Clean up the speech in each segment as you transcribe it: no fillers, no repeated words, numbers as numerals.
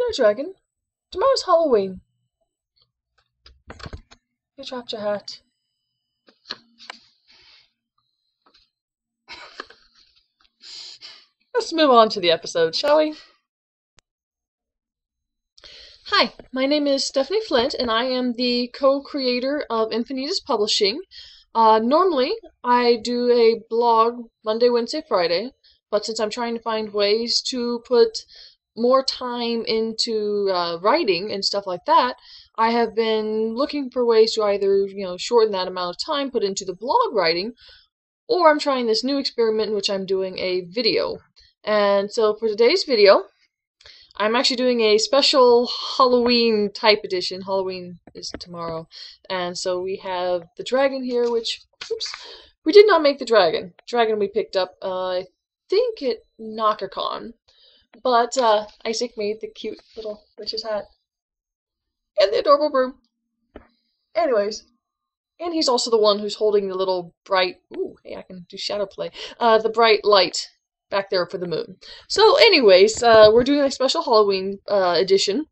Hello, Dragon. Tomorrow's Halloween. You dropped your hat. Let's move on to the episode, shall we? Hi, my name is Stephanie Flint, and I am the co-creator of Infinitas Publishing. Normally, I do a blog Monday, Wednesday, Friday, but since I'm trying to find ways to put more time into writing and stuff like that, I have been looking for ways to either, shorten that amount of time, put into the blog writing, or I'm trying this new experiment in which I'm doing a video. And so for today's video, I'm actually doing a special Halloween type edition. Halloween is tomorrow. And so we have the dragon here, which, oops, we did not make the dragon. Dragon we picked up, I think at KnockerCon. But Isaac made the cute little witch's hat. And the adorable broom. Anyways. And he's also the one who's holding the little bright, ooh, hey, I can do shadow play, the bright light back there for the moon. So anyways, we're doing a special Halloween edition,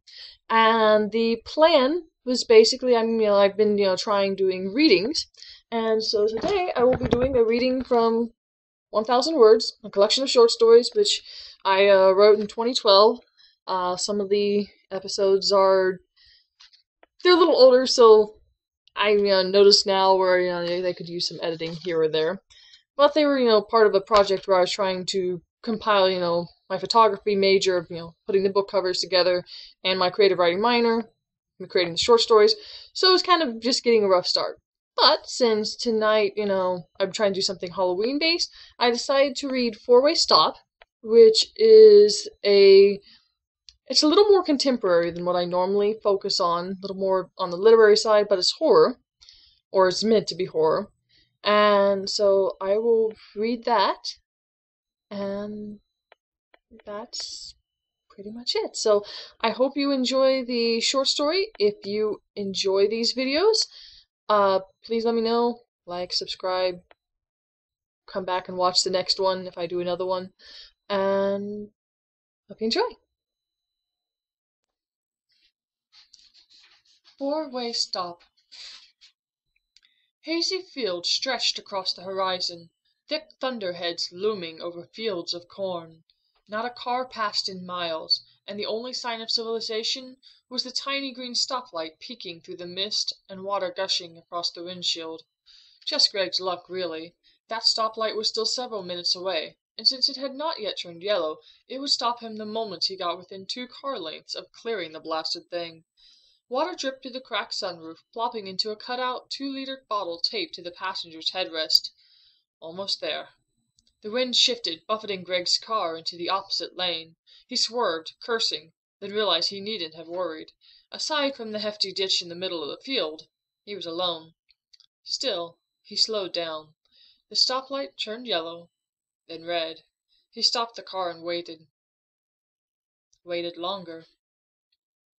and the plan was basically, I've been, trying doing readings, and so today I will be doing a reading from 1,000 Words, a collection of short stories, which I wrote in 2012. Some of the episodes they're a little older, so I noticed now where they could use some editing here or there. But they were, part of a project where I was trying to compile, my photography major of, putting the book covers together, and my creative writing minor, creating the short stories. So it was kind of just getting a rough start. But since tonight, I'm trying to do something Halloween based, I decided to read Four-Way Stop, which is it's a little more contemporary than what I normally focus on, a little more on the literary side, but it's horror, or it's meant to be horror. And so I will read that, and that's pretty much it. So I hope you enjoy the short story. If you enjoy these videos, please let me know, like, subscribe, come back and watch the next one if I do another one, and hope you enjoy. Four-Way Stop. Hazy fields stretched across the horizon, thick thunderheads looming over fields of corn. Not a car passed in miles, and the only sign of civilization was the tiny green stoplight peeking through the mist and water gushing across the windshield. Just Greg's luck, really. That stoplight was still several minutes away, and since it had not yet turned yellow, it would stop him the moment he got within 2 car lengths of clearing the blasted thing. Water dripped through the cracked sunroof, plopping into a cut-out 2-liter bottle taped to the passenger's headrest. Almost there. The wind shifted, buffeting Greg's car into the opposite lane. He swerved, cursing, then realized he needn't have worried. Aside from the hefty ditch in the middle of the field, he was alone. Still, he slowed down. The stoplight turned yellow, then red. He stopped the car and waited. Waited longer.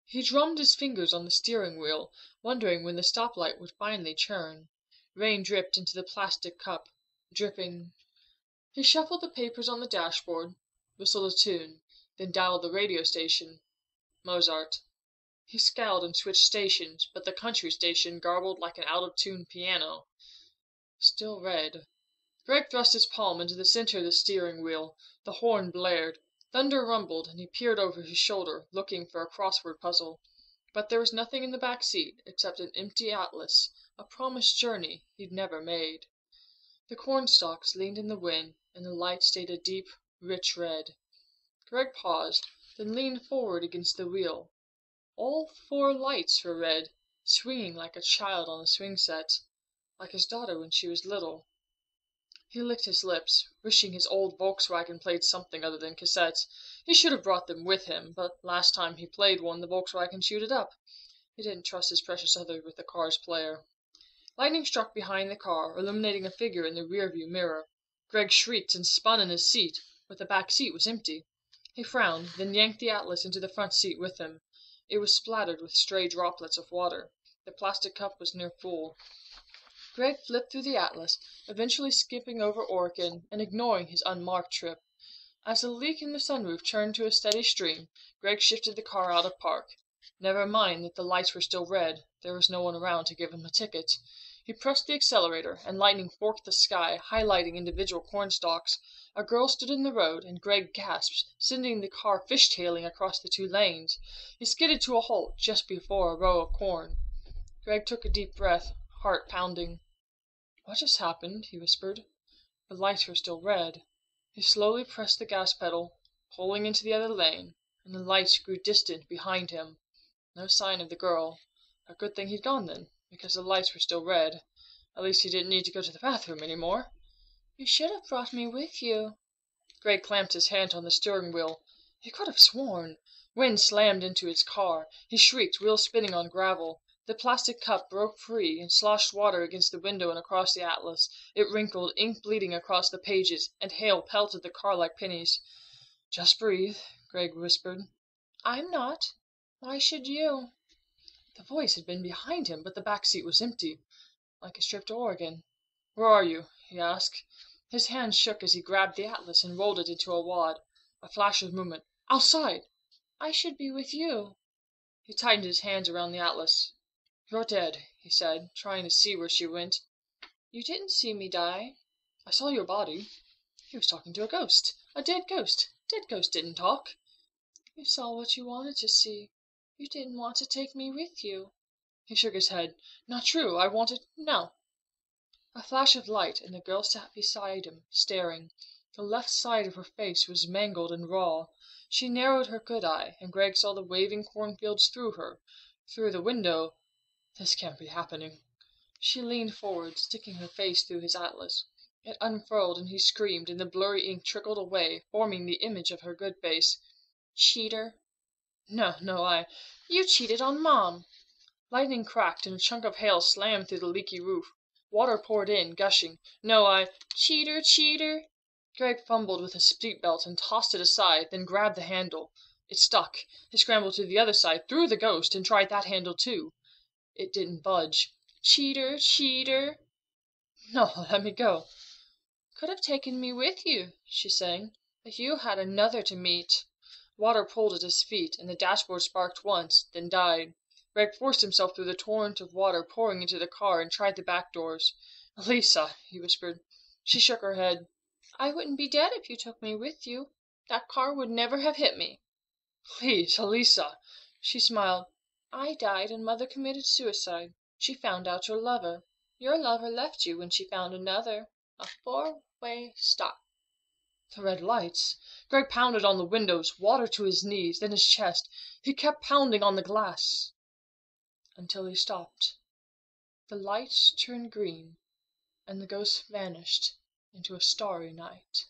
He drummed his fingers on the steering wheel, wondering when the stoplight would finally turn. Rain dripped into the plastic cup, dripping. He shuffled the papers on the dashboard, whistled a tune, then dialed the radio station. Mozart. He scowled and switched stations, but the country station garbled like an out-of-tune piano. Still red. Greg thrust his palm into the center of the steering wheel. The horn blared. Thunder rumbled, and he peered over his shoulder, looking for a crossword puzzle. But there was nothing in the back seat except an empty atlas, a promised journey he'd never made. The cornstalks leaned in the wind, and the light stayed a deep, rich red. Greg paused, then leaned forward against the wheel. All 4 lights were red, swinging like a child on a swing set, like his daughter when she was little. He licked his lips, wishing his old Volkswagen played something other than cassettes. He should have brought them with him, but last time he played one the Volkswagen chewed it up. He didn't trust his precious other with the car's player. Lightning struck behind the car, illuminating a figure in the rearview mirror. Greg shrieked and spun in his seat, but the back seat was empty. He frowned, then yanked the atlas into the front seat with him. It was splattered with stray droplets of water. The plastic cup was near full. Greg flipped through the atlas, eventually skipping over Orkin and ignoring his unmarked trip. As the leak in the sunroof turned to a steady stream, Greg shifted the car out of park. Never mind that the lights were still red, there was no one around to give him a ticket. He pressed the accelerator, and lightning forked the sky, highlighting individual cornstalks. A girl stood in the road, and Greg gasped, sending the car fishtailing across the two lanes. He skidded to a halt just before a row of corn. Greg took a deep breath, heart pounding. "What just happened?" he whispered. The lights were still red. He slowly pressed the gas pedal, pulling into the other lane, and the lights grew distant behind him. No sign of the girl. A good thing he'd gone then, because the lights were still red. At least he didn't need to go to the bathroom any more. "You should have brought me with you." Greg clamped his hand on the steering wheel. He could have sworn. Wind slammed into his car. He shrieked, wheels spinning on gravel. The plastic cup broke free and sloshed water against the window and across the atlas. It wrinkled, ink bleeding across the pages, and hail pelted the car like pennies. "Just breathe," Greg whispered. "I'm not. Why should you?" The voice had been behind him, but the back seat was empty. Like a trip to Oregon. "Where are you?" he asked. His hand shook as he grabbed the atlas and rolled it into a wad. A flash of movement. "Outside!" "I should be with you." He tightened his hands around the atlas. "You're dead," he said, trying to see where she went. "You didn't see me die." "I saw your body." He was talking to a ghost. A dead ghost. Dead ghosts didn't talk. "You saw what you wanted to see. You didn't want to take me with you." He shook his head. "Not true. I wanted no." A flash of light, and the girl sat beside him, staring. The left side of her face was mangled and raw. She narrowed her good eye, and Greg saw the waving cornfields through her. Through the window. This can't be happening. She leaned forward, sticking her face through his atlas. It unfurled, and he screamed, and the blurry ink trickled away, forming the image of her good face. "Cheater." "No, no, You cheated on Mom." Lightning cracked, and a chunk of hail slammed through the leaky roof. Water poured in, gushing. "No, Cheater, cheater." Greg fumbled with his seatbelt and tossed it aside, then grabbed the handle. It stuck. He scrambled to the other side, through the ghost, and tried that handle too. It didn't budge. "Cheater, cheater." "No, let me go." "Could have taken me with you," she sang, "but you had another to meet." Water pulled at his feet, and the dashboard sparked once, then died. Greg forced himself through the torrent of water pouring into the car and tried the back doors. "Elisa," he whispered. She shook her head. "I wouldn't be dead if you took me with you. That car would never have hit me." "Please, Elisa." She smiled. "I died and Mother committed suicide. She found out your lover. Your lover left you when she found another. A four-way stop." The red lights! Greg pounded on the windows, water to his knees, then his chest. He kept pounding on the glass until he stopped. The lights turned green, and the ghost vanished into a starry night.